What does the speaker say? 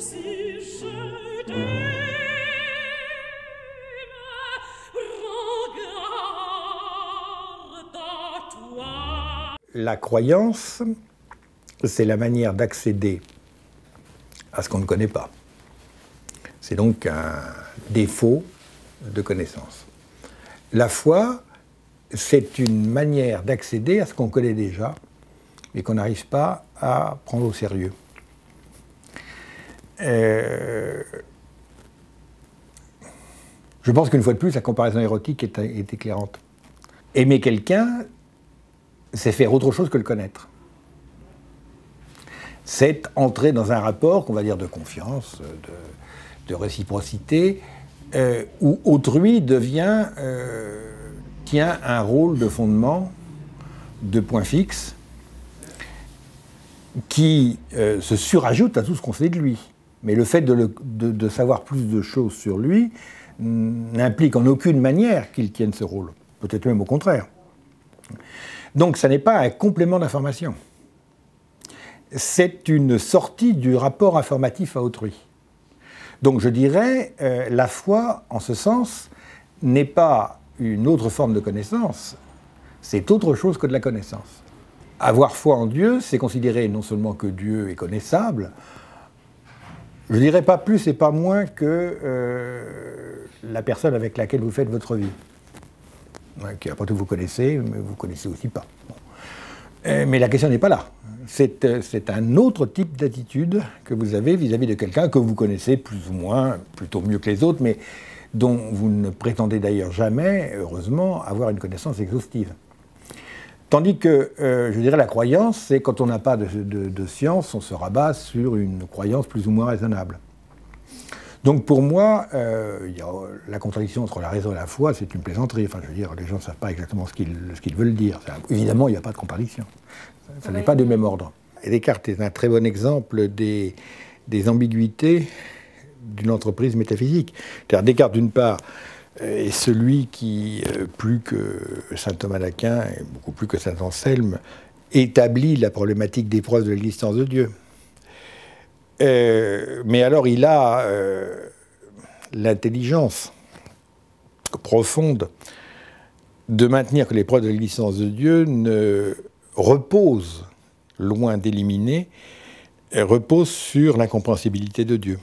si je t'aime, regarde à toi. La croyance, c'est la manière d'accéder à ce qu'on ne connaît pas. C'est donc un défaut de connaissance. La foi, c'est une manière d'accéder à ce qu'on connaît déjà, mais qu'on n'arrive pas à prendre au sérieux. Je pense qu'une fois de plus, la comparaison érotique est éclairante. Aimer quelqu'un, c'est faire autre chose que le connaître. C'est entrer dans un rapport, qu'on va dire, de confiance, de réciprocité, où autrui tient un rôle de fondement, de point fixe, qui se surajoute à tout ce qu'on sait de lui. Mais le fait de savoir plus de choses sur lui n'implique en aucune manière qu'il tienne ce rôle. Peut-être même au contraire. Donc ça n'est pas un complément d'information. C'est une sortie du rapport informatif à autrui. Donc je dirais, la foi, en ce sens, n'est pas une autre forme de connaissance, c'est autre chose que de la connaissance. Avoir foi en Dieu, c'est considérer non seulement que Dieu est connaissable, je ne dirais pas plus et pas moins que la personne avec laquelle vous faites votre vie. Qui après tout vous connaissez, mais vous ne connaissez aussi pas. Bon. Mais la question n'est pas là. C'est un autre type d'attitude que vous avez vis-à-vis de quelqu'un que vous connaissez plus ou moins, plutôt mieux que les autres, mais dont vous ne prétendez d'ailleurs jamais, heureusement, avoir une connaissance exhaustive. Tandis que, je dirais, la croyance, c'est quand on n'a pas de science, on se rabat sur une croyance plus ou moins raisonnable. Donc pour moi, la contradiction entre la raison et la foi, c'est une plaisanterie. Enfin, je veux dire, les gens ne savent pas exactement ce qu'ils veulent dire. Évidemment, il n'y a pas de contradiction. Ça n'est pas du même ordre. Et Descartes est un très bon exemple des ambiguïtés d'une entreprise métaphysique. C'est-à-dire, Descartes, d'une part, est celui qui, plus que saint Thomas d'Aquin, et beaucoup plus que saint Anselme, établit la problématique des preuves de l'existence de Dieu. Mais alors il a l'intelligence profonde de maintenir que les preuves de l'existence de Dieu ne reposent, loin d'éliminer, reposent sur l'incompréhensibilité de Dieu.